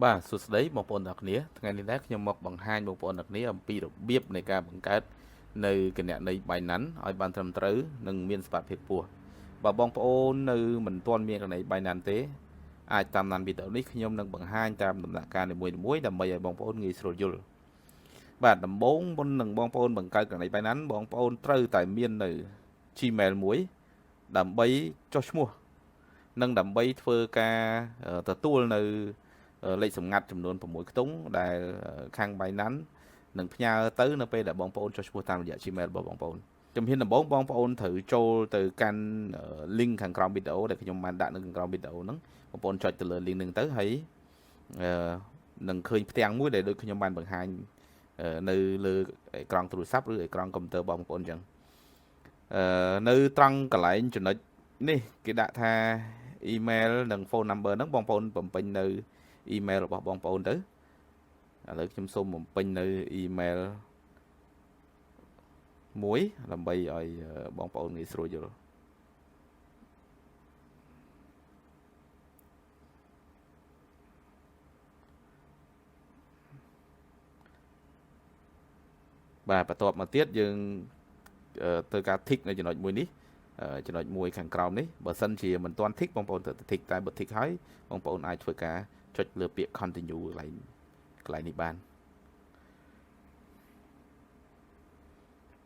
បាទសួស្តីបងប្អូនទាំងគ្នាថ្ងៃនេះដែរខ្ញុំមកបង្ហាញបងប្អូនទាំងគ្នាអំពីរបៀបនៃការបង្កើតនៅគណនី Binance ឲ្យបានត្រឹមត្រូវនិងមានសុវត្ថិភាពខ្ពស់បើបងប្អូននៅមិនទាន់មានគណនី Binance ទេអាចតាមដានវីដេអូនេះខ្ញុំនឹងបង្ហាញតាមដំណាក់កាលនីមួយៗដើម្បីឲ្យបងប្អូនងាយស្រួលយល់បាទដំបូងមុននឹងបងប្អូនបង្កើតគណនី Binance បងប្អូនត្រូវតែមាននៅ Gmail មួយដើម្បីចុះឈ្មោះនិងដើម្បីធ្វើការទទួលនៅលេខសម្ងាត់ចំនួន6ខ្ទង់ដែលខាង Binance នឹងផ្ញើទៅនៅពេលដែលបងប្អូនចុះឈ្មោះតាមរយៈ Gmail របស់បងប្អូនជំហានដំបូងបងប្អូនត្រូវចូលទៅកាន់ link ខាងក្រោមវីដេអូដែលខ្ញុំបានដាក់នៅខាងក្រោមវីដេអូហ្នឹងបងប្អូនចុចទៅលើ link ហ្នឹងទៅហើយនឹងឃើញផ្ទាំងមួយដែលដូចខ្ញុំបានបង្ហាញនៅលើអេក្រង់ទូរស័ព្ទឬអេក្រង់កុំព្យូទ័ររបស់បងប្អូនអញ្ចឹងនៅត្រង់កន្លែងចំណុចនេះគេដាក់ថា email និង phone number ហ្នឹងបងប្អូនបំពេញនៅ email របស់បងប្អូនទៅឥឡូវខ្ញុំសូមបំពេញនៅ email មួយដើម្បីឲ្យបងប្អូនងាយស្រួលយល់បាទបន្ទាប់មកទៀតយើងធ្វើការ tick នៅចំណុចមួយនេះចំណុចមួយខាងក្រោមនេះបើសិនជាមិនទាន់ tick បងប្អូនត្រូវ tick តែបើ tick ហើយបងប្អូនអាចធ្វើការចុចលើពាក្យ continue កន្លែងនេះបាន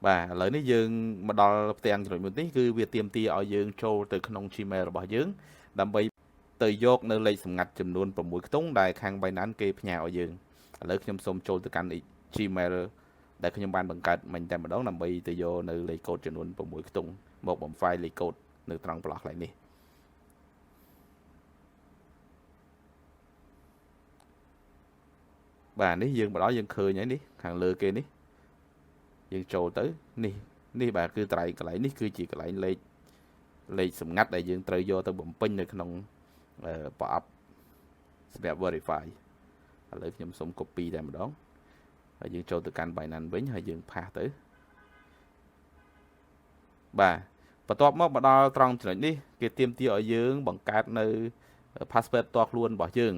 បាទឥឡូវនេះយើងមកដល់ផ្ទាំងចំណុចមួយនេះគឺវាទាមទារឲ្យយើងចូលទៅក្នុង Gmail របស់យើងដើម្បីទៅយកនៅលេខសម្ងាត់ចំនួន6ខ្ទង់ដែលខាង Binance គេផ្ញើឲ្យយើងឥឡូវខ្ញុំសូមចូលទៅកាន់ Gmail ដែលខ្ញុំបានបង្កើតមិញតែម្ដងដើម្បីទៅយកនៅលេខកូដចំនួន6ខ្ទង់មកបំផាយលេខកូដនៅត្រង់ប្លោះកន្លែងនេះបាទនេះយើងមកដល់យើងឃើញហើយនេះខាងលើគេនេះយើងចូលទៅនេះបាទគឺត្រៃកន្លែងនេះគឺជាកន្លែងលេខសម្ងាត់ដែលយើងត្រូវយកទៅបំពេញនៅក្នុងប្រអប់សម្រាប់ verify ឥឡូវខ្ញុំសូម copy តែម្ដងហើយយើងចូលទៅកាន់ Binance វិញហើយយើងផាសទៅបាទបន្ទាប់មកដល់ត្រង់ចំណុចនេះគេទាមទារឲ្យយើងបង្កើតនៅ password ផ្ទាល់ខ្លួនរបស់យើង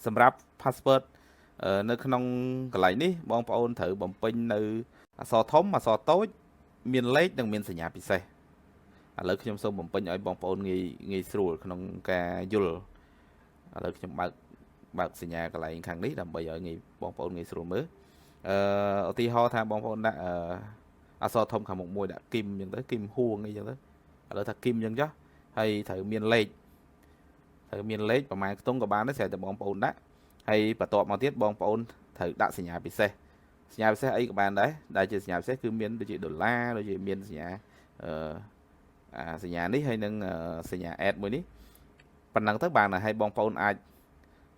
សម្រាប់ password នៅក្នុងកន្លែងនេះបងប្អូនត្រូវបំពេញនៅអក្សរធំអក្សរតូចមានលេខនិងមានសញ្ញាពិសេសឥឡូវខ្ញុំសូមបំពេញឲ្យបងប្អូនងាយស្រួលក្នុងការយល់ឥឡូវខ្ញុំបើកសញ្ញាកន្លែងខាងនេះដើម្បីឲ្យបងប្អូនងាយស្រួលមើលឧទាហរណ៍ថាបងប្អូនដាក់អក្សរធំខាងមុខមួយដាក់គីមអញ្ចឹងទៅគីមហួងអីអញ្ចឹងទៅឥឡូវថាគីមអញ្ចឹងចុះហើយត្រូវមានលេខប្រហែលខ្ទង់ក៏បានដែរស្រាប់តែបងប្អូនដាក់ហើយបន្ទាប់មកទៀតបងប្អូនត្រូវដាក់សញ្ញាពិសេសអីក៏បានដែរដែលជាសញ្ញាពិសេសគឺមានដូចជាដុល្លារដូចជាមានសញ្ញាសញ្ញានេះហើយនឹងសញ្ញា add មួយនេះប៉ុណ្ណឹងទៅបានហើយបងប្អូនអាច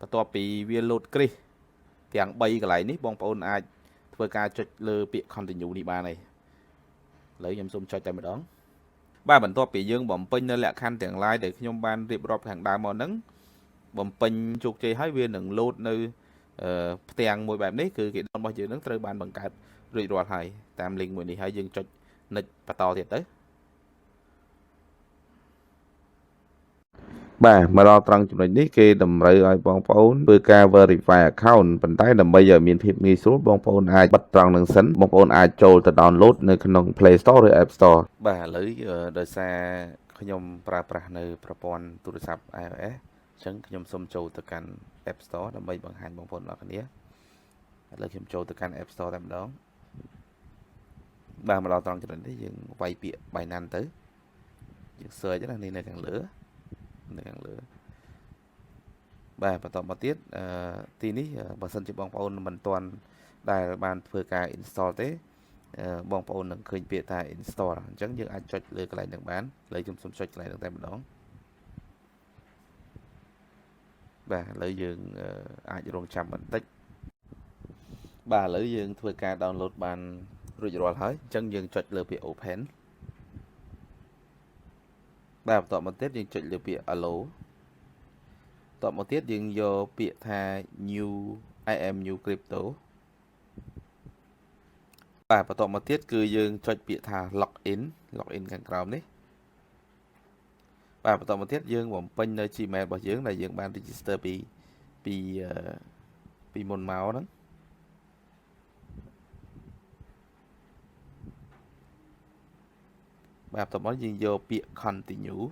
បន្ទាប់ពីវា load គ្រីសទាំង3កន្លែងនេះបងប្អូនអាចធ្វើការចុចលើពាក្យ continue នេះបានហើយឥឡូវខ្ញុំសូមចុចតែម្ដងបាទបន្ទាប់ពីយើងបំពេញនៅលក្ខខណ្ឌទាំង lain ដែលខ្ញុំបានរៀបរាប់ខាងដើមមកហ្នឹងបំពេញជោគជ័យហើយវានឹង load នៅផ្ទាំងមួយបែបនេះគឺគេរបស់យើងនឹងត្រូវបានបង្កើតរួចរាល់ហើយតាម link មួយនេះហើយយើងចុច next បន្តទៀតទៅបាទមកដល់ត្រង់ចំណុចនេះគេតម្រូវឲ្យបងប្អូនធ្វើការ verify account ប៉ុន្តែដើម្បីឲ្យមានភាពងាយស្រួលបងប្អូនអាចបិទត្រង់នឹងសិនបងប្អូនអាចចូលទៅ download នៅក្នុង Play Store ឬ App Store បាទឥឡូវដោយសារខ្ញុំប្រើប្រាស់នៅប្រព័ន្ធទូរស័ព្ទ iOS អញ្ចឹងខ្ញុំសូមចូលទៅកាន់ App Store ដើម្បីបង្ហាញបងប្អូនអរគ្នាឥឡូវខ្ញុំចូលទៅកាន់ App Store តែម្ដងបាទមកដល់ត្រង់ចំណុចនេះយើងវាយពាក្យ Binance ទៅយើង search ណានេះនៅខាងលើបាទបន្តមកទៀតទីនេះបើសិនជាបងប្អូនមិនទាន់ដែលបានធ្វើការ install ទេបងប្អូននឹងឃើញពាក្យថា install អញ្ចឹងយើងអាចចុចលើកន្លែងហ្នឹងបានឥឡូវខ្ញុំសូមចុចកន្លែងហ្នឹងតែម្ដងបាទឥឡូវយើងអាចរងចាំបន្តិចបាទឥឡូវយើងធ្វើការ download បានរួចរាល់ហើយអញ្ចឹងយើងចុចលើពាក្យ open បាទបន្តមកទៀតយើងចុចលើពាក្យ allow តបមកទៀតយើងយកពាក្យថា new I am new crypto បាទបន្តមកទៀតគឺយើងចុចពាក្យថា login ខាងក្រោមនេះបាទបន្តមកទៀតយើងបំពេញនៅ Gmail របស់យើងដែលយើងបាន register ពី ពីមុនមកហ្នឹងបាទបន្តមកយើងយកពាក្យ continue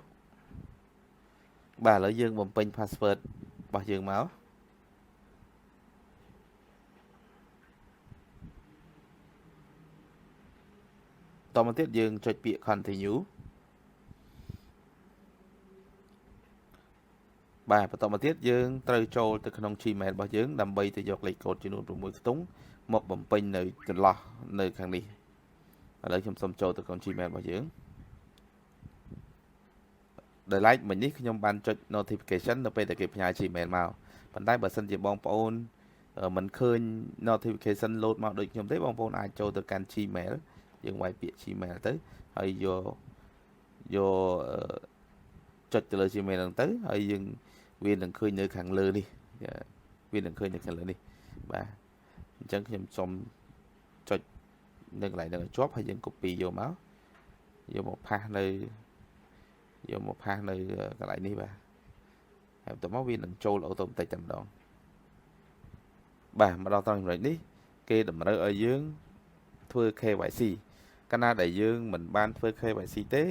បាទឥឡូវយើងបំពេញ password របស់យើងមកតមកទៀតយើងចុចពាក្យ continue បាទបន្តមកទៀតយើងត្រូវចូលទៅក្នុង Gmail របស់យើងដើម្បីទៅយកលេខកូដចំនួន6ខ្ទង់មកបំពេញនៅចន្លោះនៅខាងនេះឥឡូវខ្ញុំសូមចូលទៅក្នុង Gmail របស់យើងដោយឡែកមិញនេះខ្ញុំបានចុច notification នៅពេលដែលគេផ្ញើ Gmail មកប៉ុន្តែបើសិនជាបងប្អូនមិនឃើញ notification load មកដូចខ្ញុំទេបងប្អូនអាចចូលទៅកាន់ Gmail យើងវាយពាក្យ Gmail ទៅហើយយកចុចទៅលើ Gmail ហ្នឹងទៅហើយយើងវានឹងឃើញនៅខាងលើនេះវានឹងឃើញនៅខាងលើនេះបាទអញ្ចឹងខ្ញុំសូមចុចនៅកន្លែងហ្នឹងឲ្យជាប់ហើយយើង copy យកមកផាសនៅកន្លែងនេះបាទហើយបន្ទាប់មកវានឹងចូលអូតូម៉ាទិកតែម្ដងបាទមកដល់ត្រង់ចំណុចនេះគេតម្រូវឲ្យយើងធ្វើ KYC កាលណាដែលយើងមិនបានធ្វើ KYC ទេ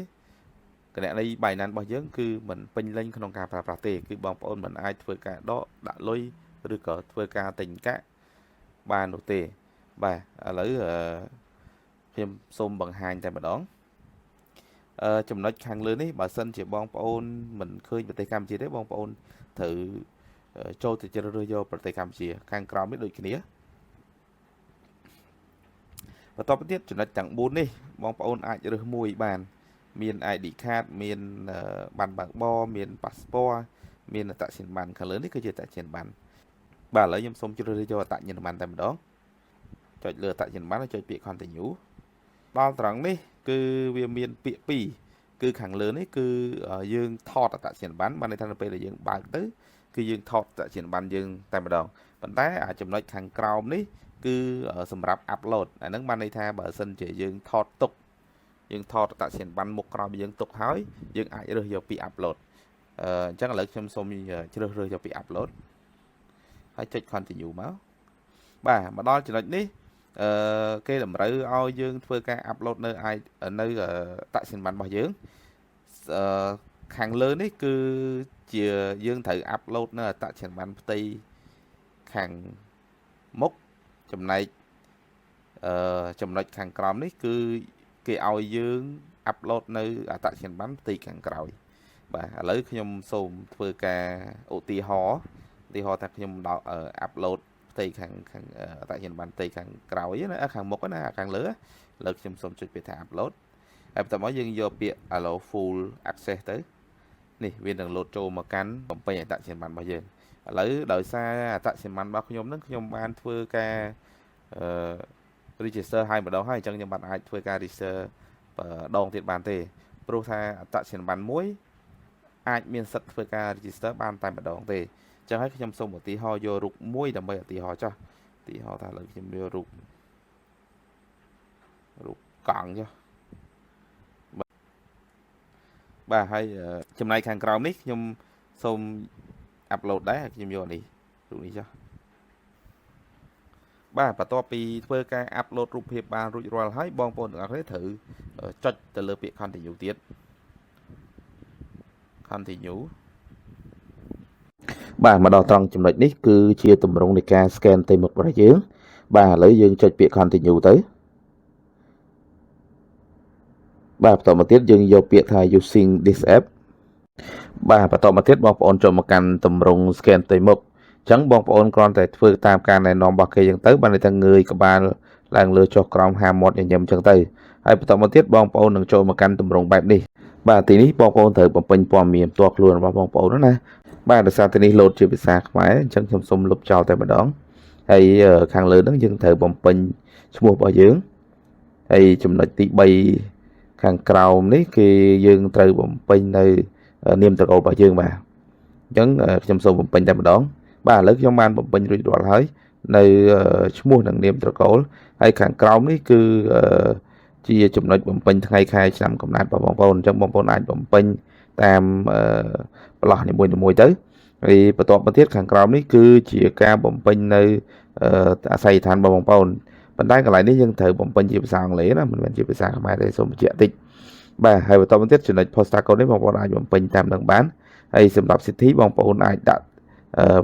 គណនី Binance របស់យើងគឺមិនពេញលេញក្នុងការប្រើប្រាស់ទេគឺបងប្អូនមិនអាចធ្វើការដកដាក់លុយឬក៏ធ្វើការទិញកាក់បាននោះទេបាទឥឡូវខ្ញុំសូមបង្ហាញតែម្ដងចំណុចខាងលើនេះបើសិនជាបងប្អូនមិនឃើញប្រទេសកម្ពុជាទេបងប្អូនត្រូវចូលទៅជ្រើសរើសយកប្រទេសកម្ពុជាខាងក្រោមនេះដូចគ្នាបន្តទៅទៀតចំណុចទាំង4នេះបងប្អូនអាចរើសមួយបានមាន ID card មានបានបើកបរមាន passport មានអត្តសញ្ញាណប័ណ្ណខាងលើនេះគឺជាអត្តសញ្ញាណប័ណ្ណបាទឥឡូវខ្ញុំសូមជ្រើសរើសយកអត្តសញ្ញាណប័ណ្ណតែម្ដងចុចលើអត្តសញ្ញាណប័ណ្ណហើយចុចពាក្យ continue ដល់ត្រង់នេះគឺវាមានពាក្យ2គឺខាងលើនេះគឺយើងថតអត្តសញ្ញាណប័ណ្ណបានន័យថានៅពេលដែលយើងបើកទៅគឺយើងថតអត្តសញ្ញាណប័ណ្ណយើងតែម្ដងប៉ុន្តែចំណុចខាងក្រោមនេះគឺសម្រាប់ upload អាហ្នឹងបានន័យថាបើសិនជាយើងថតទុកយើងថតអត្តសញ្ញាណប័ណ្ណមុខក្រោមយើងទុកហើយយើងអាចរើសយកពី upload អញ្ចឹងឥឡូវខ្ញុំសូមជ្រើសរើសយកពី upload ហើយចុច continue មកបាទមកដល់ចំណុចនេះគេតម្រូវឲ្យយើងធ្វើការ upload នៅអត្តសញ្ញាណប័ណ្ណរបស់យើងខាងលើនេះគឺជាយើងត្រូវ upload នៅអត្តសញ្ញាណប័ណ្ណផ្ទៃខាងមុខចំណែកចំណុចខាងក្រោមនេះគឺគេឲ្យយើង upload នៅអត្តសញ្ញាណប័ណ្ណផ្ទៃខាងក្រោយបាទឥឡូវខ្ញុំសូមធ្វើការឧទាហរណ៍ថាខ្ញុំដល់ upload ផ្ទៃខាងអត្តសញ្ញាណប័ណ្ណផ្ទៃខាងក្រោយណាខាងមុខណាខាងលើឥឡូវខ្ញុំសូមចុចពាក្យថា upload ហើយបន្ទាប់មកយើងយកពាក្យ allow full access ទៅនេះវានឹងលោតចូលមកកាន់បំពេញអត្តសញ្ញាណប័ណ្ណរបស់យើងឥឡូវដោយសារអត្តសញ្ញាណប័ណ្ណរបស់ខ្ញុំហ្នឹងខ្ញុំបានធ្វើការ register ឲ្យម្ដងហើយអញ្ចឹងខ្ញុំបានអាចធ្វើការ register ដងទៀតបានទេព្រោះថាអត្តសញ្ញាណប័ណ្ណមួយអាចមានសិទ្ធិធ្វើការ register បានតែម្ដងទេអញ្ចឹងហើយខ្ញុំសូមឧទាហរណ៍យករូបមួយដើម្បីឧទាហរណ៍ចុះឧទាហរណ៍ថាឥឡូវខ្ញុំយករូបកង់ចុះបាទហើយចំណែកខាងក្រោមនេះខ្ញុំសូម upload ដែរខ្ញុំយកនេះរូបនេះចុះបាទបន្ទាប់ពីធ្វើការ upload រូបភាពបានរួចរាល់ហើយបងប្អូនទាំងអស់គ្នាត្រូវចុចទៅលើពាក្យ continue ទៀត continue បាទមកដល់ត្រង់ចំណុចនេះគឺជាទម្រង់នៃការ scan ទៅមុខរបស់យើងបាទឥឡូវយើងចុចពាក្យ continue ទៅបាទបន្តមកទៀតយើងយកពាក្យថា using this app បាទបន្តមកទៀតបងប្អូនចូលមកកាន់ទម្រង់ scan ទៅមុខអញ្ចឹងបងប្អូនគ្រាន់តែធ្វើតាមការណែនាំរបស់គេអញ្ចឹងទៅបានន័យថាងើយក្បាលឡើងលើចុះក្រោមហាមាត់ញញឹមអញ្ចឹងទៅហើយបន្តមកទៀតបងប្អូននឹងចូលមកកាន់ទម្រង់បែបនេះបាទទីនេះបងប្អូនត្រូវបំពេញព័ត៌មានផ្ទាល់ខ្លួនរបស់បងប្អូនណាបាទដោយសារទីនេះលោតជាភាសាខ្មែរអញ្ចឹងខ្ញុំសូមលុបចោលតែម្ដងហើយខាងលើហ្នឹងយើងត្រូវបំពេញឈ្មោះរបស់យើងហើយចំណុចទី3ខាងក្រោមនេះគឺយើងត្រូវបំពេញនៅនាមត្រកូលរបស់យើងបាទអញ្ចឹងខ្ញុំសូមបំពេញតែម្ដងបាទឥឡូវខ្ញុំបានបំពេញរួចរាល់ហើយនៅឈ្មោះនិងនាមត្រកូលហើយខាងក្រោមនេះគឺជាចំណុចបំពេញថ្ងៃខែឆ្នាំកំណើតរបស់បងប្អូនអញ្ចឹងបងប្អូនអាចបំពេញតាមប្រឡោះនីមួយៗទៅ ហើយបន្ទាប់មកទៀតខាងក្រោមនេះគឺជាការបំពេញនៅអាស័យដ្ឋានរបស់បងប្អូនប៉ុន្តែកន្លែងនេះយើងត្រូវបំពេញជាភាសាអង់គ្លេសណាមិនមែនជាភាសាខ្មែរទេសូមបញ្ជាក់តិចបាទហើយបន្តមកទៀតចំណុច postal code នេះបងប្អូនអាចបំពេញតាមនឹងបានហើយសម្រាប់ city បងប្អូនអាចដាក់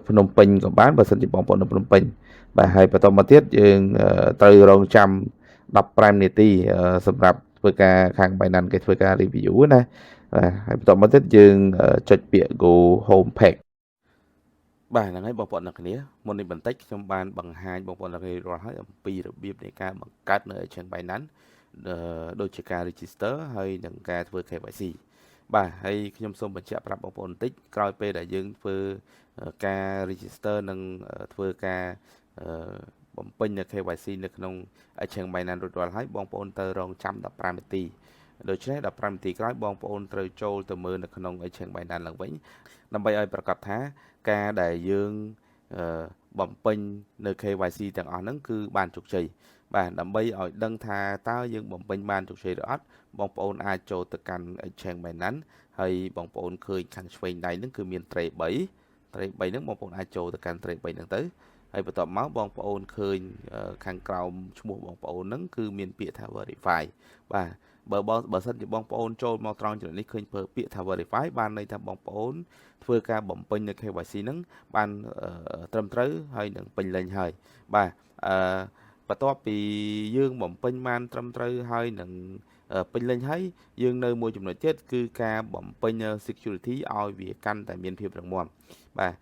ភ្នំពេញក៏បានបើសិនជាបងប្អូននៅភ្នំពេញបាទហើយបន្តមកទៀតយើងត្រូវរងចាំ15នាទីសម្រាប់ធ្វើការខាង Binance គេធ្វើការ review ណាបាទហើយបន្តមកទៀតយើងចុចពាក្យ go home page បាទហ្នឹងហើយបងប្អូនអ្នកគ្នាមុននេះបន្តិចខ្ញុំបានបង្ហាញបងប្អូនអ្នកគ្នារាល់ហើយអំពីរបៀបនៃការបង្កើតនៅ Exchange Binance ដូចជាការ register ហើយនិងការធ្វើ KYC បាទហើយខ្ញុំសូមបញ្ជាក់ប្រាប់បងប្អូនបន្តិចក្រោយពេលដែលយើងធ្វើការ register និងធ្វើការបំពេញនៅ KYC នៅក្នុង Exchange Binance រួចរាល់ហើយបងប្អូនត្រូវរងចាំ15នាទីដូច្នេះ15នាទីក្រោយបងប្អូនត្រូវចូលទៅមើលនៅក្នុង Exchange Binance ឡើងវិញដើម្បីឲ្យប្រកាសថាការដែលយើងបំពេញនៅ KYC ទាំងអស់ហ្នឹងគឺបានជោគជ័យបាទដើម្បីឲ្យដឹងថាតើយើងបំពេញបានជោគជ័យឬអត់បងប្អូនអាចចូលទៅកាន់ Exchange Binance ហើយបងប្អូនឃើញខាងឆ្វេងដៃហ្នឹងគឺមាន tray 3ហ្នឹងបងប្អូនអាចចូលទៅកាន់ tray 3ហ្នឹងទៅហើយបន្ទាប់មកបងប្អូនឃើញខាងក្រោមឈ្មោះបងប្អូនហ្នឹងគឺមានពាក្យថា verify បាទបើសិនជាបងប្អូនចូលមកត្រង់ចំណុចនេះឃើញពាក្យថា verify បានន័យថាបងប្អូនធ្វើការបំពេញនៅ KYC ហ្នឹងបានត្រឹមត្រូវហើយនឹងពេញលេញហើយបាទបន្ទាប់ពីយើងបំពេញបានត្រឹមត្រូវហើយនឹងពេញលេញហើយយើងនៅមួយចំណុចទៀតគឺការបំពេញ security ឲ្យវាកាន់តែមានភាពរឹងមាំបាទ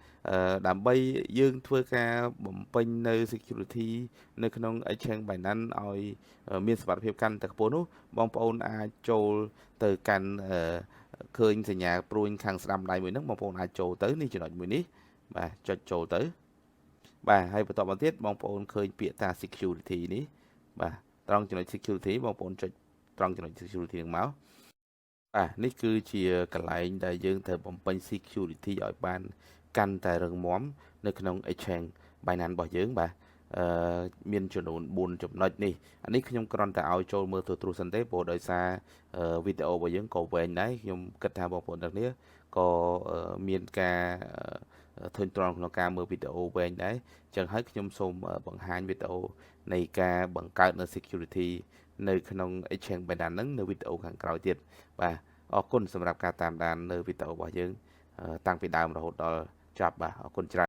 ដើម្បីយើងធ្វើការបំពេញនៅ security នៅក្នុង Exchange Binance ឲ្យមានសុវត្ថិភាពកាន់តែខ្ពស់នោះបងប្អូនអាចចូលទៅកាន់ឃើញសញ្ញាព្រួញខាងស្ដាំដៃមួយហ្នឹងបងប្អូនអាចចូលទៅនេះចំណុចមួយនេះបាទចុចចូលទៅបាទហើយបន្តមកទៀតបងប្អូនឃើញពាក្យថា security នេះបាទត្រង់ចំណុច security បងប្អូនចុចត្រង់ចំណុច security ហ្នឹងមកបាទនេះគឺជាកន្លែងដែលយើងត្រូវបំពេញ security ឲ្យបានកាន់តែរឹងមាំនៅក្នុង Exchange Binance របស់យើងបាទមានចំនួន4ចំណុចនេះអានេះខ្ញុំគ្រាន់តែឲ្យចូលមើលទូសិនទេព្រោះដោយសារវីដេអូរបស់យើងក៏វែងដែរខ្ញុំគិតថាបងប្អូនទាំងនេះក៏មានការធុញទ្រាន់ក្នុងការមើលវីដេអូវែងដែរអញ្ចឹងហើយខ្ញុំសូមបង្ហាញវីដេអូនៃការបង្កើតនៅ security នៅក្នុង Exchange Binance ហ្នឹងនៅវីដេអូខាងក្រោយទៀតបាទអរគុណសម្រាប់ការតាមដាននៅវីដេអូរបស់យើងតាំងពីដើមរហូតដល់ចប់បាទអរគុណច្រើន